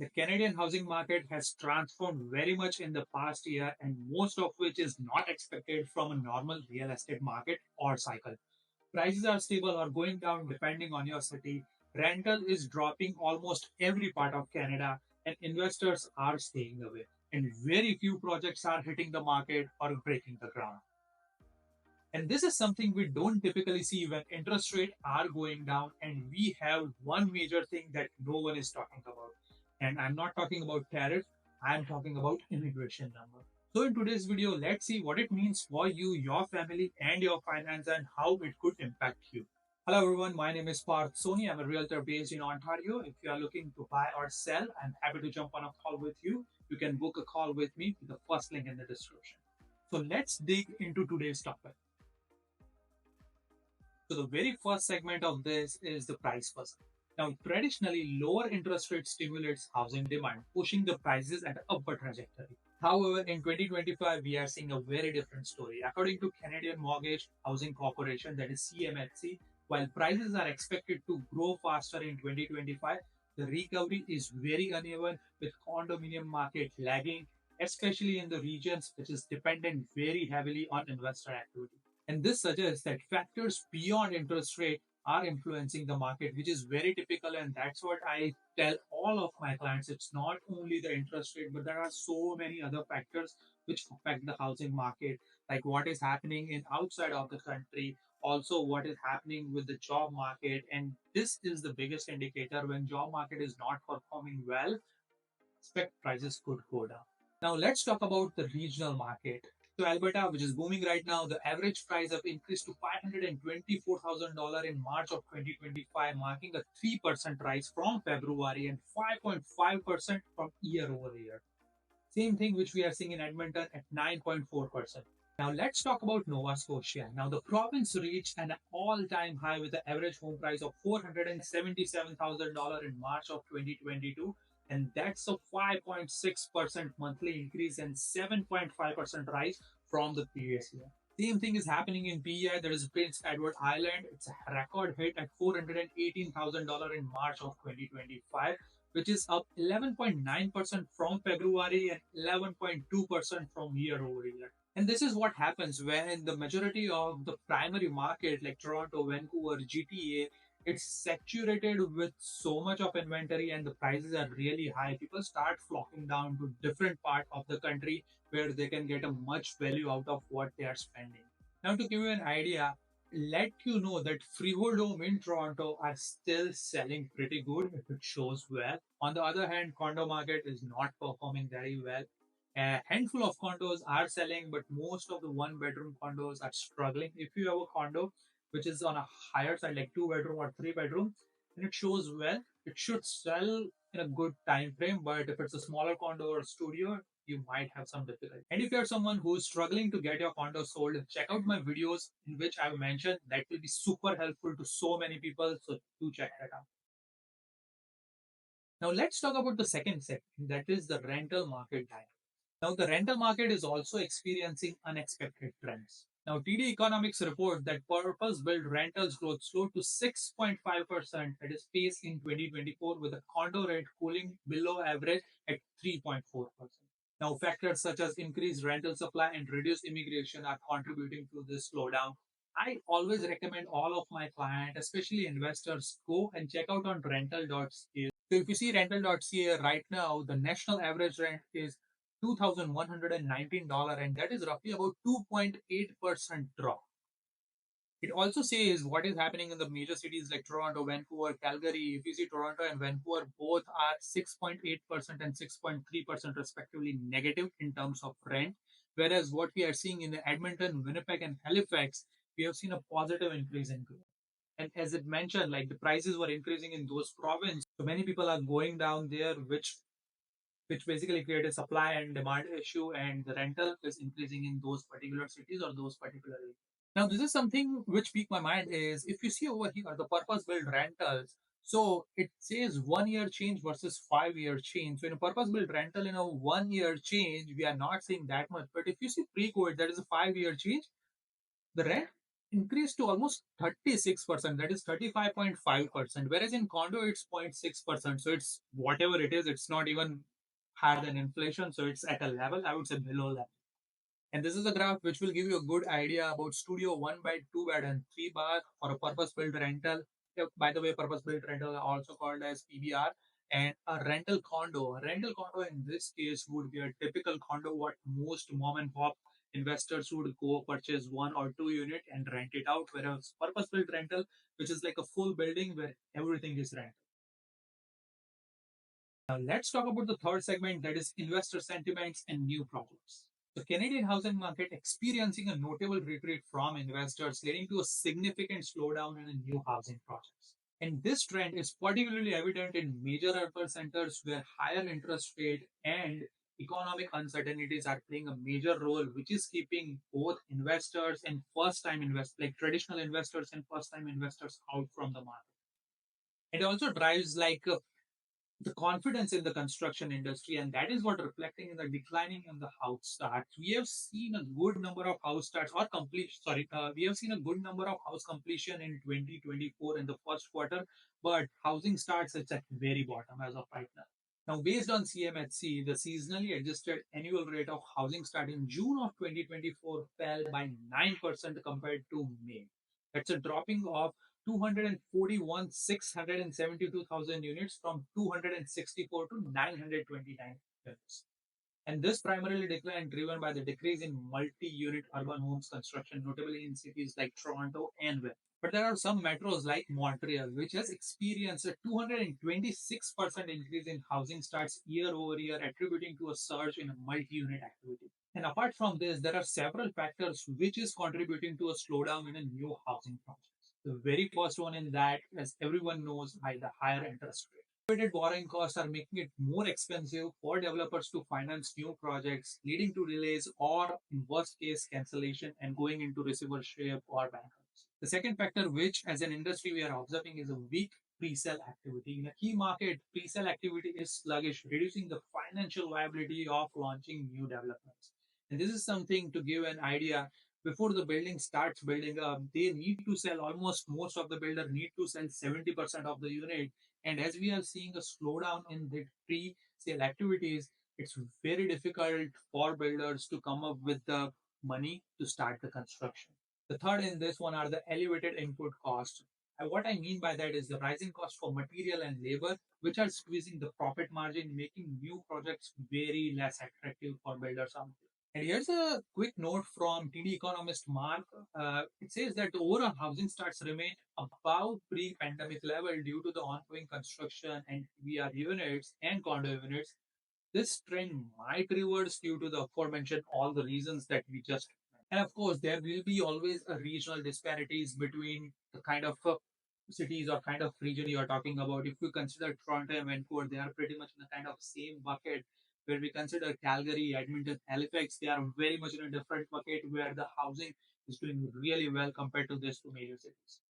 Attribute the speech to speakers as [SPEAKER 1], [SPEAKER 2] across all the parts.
[SPEAKER 1] The Canadian housing market has transformed very much in the past year, and most of which is not expected from a normal real estate market or cycle. Prices are stable or going down depending on your city. Rental is dropping almost every part of Canada, and investors are staying away. And very few projects are hitting the market or breaking the ground. And this is something we don't typically see when interest rates are going down, and we have one major thing that no one is talking about. And I'm not talking about tariffs, I'm talking about immigration number. So in today's video, let's see what it means for you, your family, and your finance, and how it could impact you. Hello everyone, my name is Parth Soni. I'm a realtor based in Ontario. If you are looking to buy or sell, I'm happy to jump on a call with you. You can book a call with me with the first link in the description. So let's dig into today's topic. So the very first segment of this is the price puzzle. Now, traditionally, lower interest rate stimulates housing demand, pushing the prices at an upward trajectory. However, in 2025, we are seeing a very different story. According to Canadian Mortgage Housing Corporation, that is CMHC, while prices are expected to grow faster in 2025, the recovery is very uneven, with condominium market lagging, especially in the regions which is dependent very heavily on investor activity. And this suggests that factors beyond interest rate are influencing the market, which is very typical. And that's what I tell all of my clients. It's not only the interest rate, but there are so many other factors which affect the housing market, like what is happening in outside of the country, also what is happening with the job market. And this is the biggest indicator. When job market is not performing well, expect prices could go down. Now let's talk about the regional market. So Alberta, which is booming right now, the average price have increased to $524,000 in March of 2025, marking a 3% rise from February and 5.5% from year over year. Same thing which we are seeing in Edmonton at 9.4%. Now let's talk about Nova Scotia. Now the province reached an all-time high with the average home price of $477,000 in March of 2022, and that's a 5.6% monthly increase and 7.5% rise from the previous year. Same thing is happening in PEI. There is Prince Edward Island. It's a record hit at $418,000 in March of 2025, which is up 11.9% from February and 11.2% from year over year. And this is what happens when the majority of the primary market, like Toronto, Vancouver, GTA, it's saturated with so much of inventory and the prices are really high. People start flocking down to different part of the country where they can get a much value out of what they are spending. Now, to give you an idea, let you know that freehold home in Toronto are still selling pretty good if it shows well. On the other hand, condo market is not performing very well. A handful of condos are selling, but most of the one bedroom condos are struggling. If you have a condo which is on a higher side, like 2 bedroom or 3 bedroom, and it shows well, it should sell in a good time frame. But if it's a smaller condo or studio, you might have some difficulty. And if you're someone who's struggling to get your condo sold, check out my videos in which I've mentioned that will be super helpful to so many people. So do check that out. Now let's talk about the second section, that is the rental market dynamics. Now, the rental market is also experiencing unexpected trends. Now, TD Economics report that purpose-built rentals growth slowed to 6.5% at its pace in 2024, with the condo rate cooling below average at 3.4%. Now, factors such as increased rental supply and reduced immigration are contributing to this slowdown. I always recommend all of my clients, especially investors, go and check out on rental.ca. So if you see rental.ca right now, the national average rent is $2,119, and that is roughly about 2.8% drop. It also says what is happening in the major cities like Toronto, Vancouver, Calgary. If you see Toronto and Vancouver, both are 6.8% and 6.3% respectively negative in terms of rent. Whereas what we are seeing in the Edmonton, Winnipeg, and Halifax, we have seen a positive increase in growth. And as it mentioned, like the prices were increasing in those provinces, so many people are going down there, which basically create a supply and demand issue, and the rental is increasing in those particular cities or those particular areas. Now, this is something which piqued my mind is if you see over here the purpose-built rentals. So it says 1 year change versus 5 year change. So in a purpose-built rental, in a 1 year change, we are not seeing that much. But if you see pre-COVID, that is a 5 year change. The rent increased to almost 36%, that is 35.5%, whereas in condo it's 0.6%. So it's whatever it is, it's not even higher than inflation. So it's at a level, I would say, below that. And this is a graph which will give you a good idea about studio 1 bed, 2 bed, and 3 bath for a purpose built rental. By the way, purpose built rental are also called as PBR. And a rental condo. A rental condo in this case would be a typical condo what most mom and pop investors would go purchase 1 or 2 unit and rent it out. Whereas purpose built rental, which is like a full building where everything is rented. Now let's talk about the third segment, that is investor sentiments and new projects. The Canadian housing market experiencing a notable retreat from investors, leading to a significant slowdown in new housing projects. And this trend is particularly evident in major urban centers where higher interest rate and economic uncertainties are playing a major role, which is keeping both investors and first-time investors, like traditional investors and first-time investors, out from the market. It also drives the confidence in the construction industry, and that is what reflecting in the declining in the house starts. We have seen a good number of house starts or completion. Sorry, we have seen a good number of house completion in 2024 in the first quarter, but housing starts it's at very bottom as of right now. Now, based on CMHC, the seasonally adjusted annual rate of housing start in June of 2024 fell by 9% compared to May. That's a dropping of 241,672,000 units from 264 to 929 units. And this primarily decline driven by the decrease in multi-unit urban homes construction, notably in cities like Toronto and Vancouver. But there are some metros like Montreal, which has experienced a 226% increase in housing starts year over year, attributing to a surge in multi-unit activity. And apart from this, there are several factors which is contributing to a slowdown in a new housing projects. The very first one in that, as everyone knows, by the higher interest rate. Elevated borrowing costs are making it more expensive for developers to finance new projects, leading to delays or, in worst case, cancellation and going into receivership or bankruptcy. The second factor, which as an industry we are observing, is a weak pre-sale activity. In a key market, pre-sale activity is sluggish, reducing the financial viability of launching new developments. And this is something to give an idea. Before the building starts building up, they need to sell almost most of the builder need to sell 70% of the unit, and as we are seeing a slowdown in the pre-sale activities, it's very difficult for builders to come up with the money to start the construction. The third in this one are the elevated input costs. And what I mean by that is the rising cost for material and labor, which are squeezing the profit margin, making new projects very less attractive for builders out there. And here's a quick note from TD economist Mark. It says that the overall housing starts remain above pre-pandemic level due to the ongoing construction and VR units and condo units. This trend might reverse due to the aforementioned all the reasons that we just mentioned. And of course, there will be always a regional disparities between the kind of cities or kind of region you are talking about. If you consider Toronto and Vancouver, they are pretty much in the kind of same bucket. Where we consider Calgary, Edmonton, Halifax, they are very much in a different bucket where the housing is doing really well compared to these two major cities.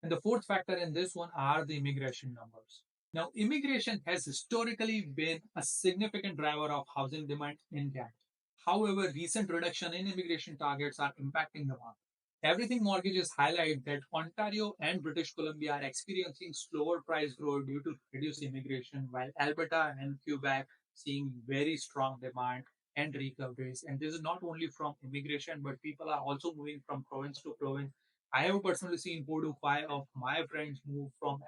[SPEAKER 1] And the fourth factor in this one are the immigration numbers. Now, immigration has historically been a significant driver of housing demand in Canada. However, recent reduction in immigration targets are impacting the market. Everything mortgages highlight that Ontario and British Columbia are experiencing slower price growth due to reduced immigration, while Alberta and Quebec seeing very strong demand and recoveries. And this is not only from immigration, but people are also moving from province to province. I have personally seen 4 to 5 of my friends move from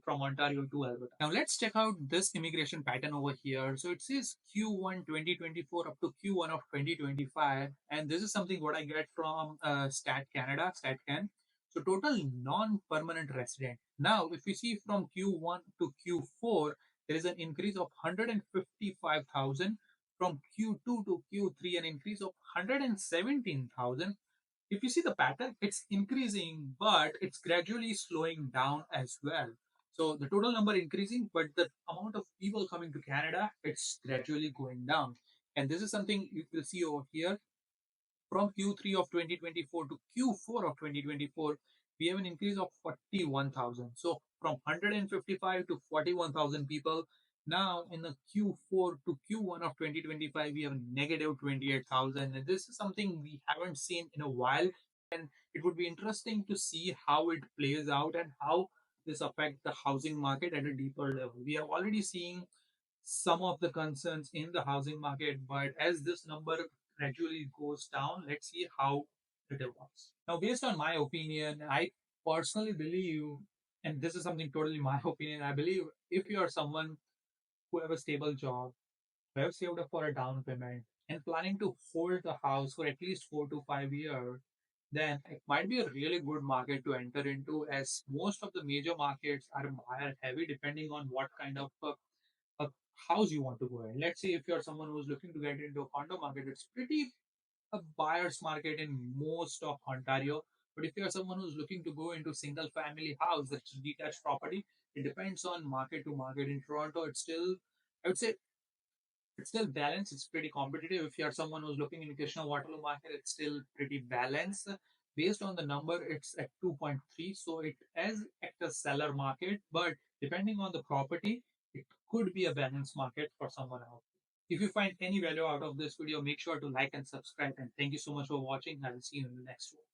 [SPEAKER 1] from Ontario to Alberta. Now let's check out this immigration pattern over here. So it says Q1 2024 up to Q1 of 2025, and this is something what I get from Stat Canada, StatCan. So total non-permanent resident. Now, if we see from Q1 to Q4, there is an increase of 155,000. From Q2 to Q3, an increase of 117,000. If you see the pattern, it's increasing, but it's gradually slowing down as well. So the total number increasing, but the amount of people coming to Canada, it's gradually going down. And this is something you will see over here. From Q3 of 2024 to Q4 of 2024, we have an increase of 41,000. So from 155 to 41,000 people Now, in the Q4 to Q1 of 2025, we have negative 28,000. And this is something we haven't seen in a while. And it would be interesting to see how it plays out and how this affects the housing market at a deeper level. We are already seeing some of the concerns in the housing market, but as this number gradually goes down, let's see how it evolves. Now, based on my opinion, I personally believe, and this is something totally my opinion, I believe if you are someone who have a stable job, who have saved up for a down payment, and planning to hold the house for at least 4 to 5 years, then it might be a really good market to enter into, as most of the major markets are buyer heavy depending on what kind of a house you want to go in. Let's say if you're someone who's looking to get into a condo market, it's pretty a buyer's market in most of Ontario. But if you're someone who's looking to go into single family house, that's detached property, it depends on market to market. In Toronto, it's still, I would say, it's still balanced. It's pretty competitive. If you're someone who's looking in the Kitchener-Waterloo market, it's still pretty balanced. Based on the number, it's at 2.3. So it is at a seller market, but depending on the property, it could be a balanced market for someone else. If you find any value out of this video, make sure to like and subscribe. And thank you so much for watching. I will see you in the next one.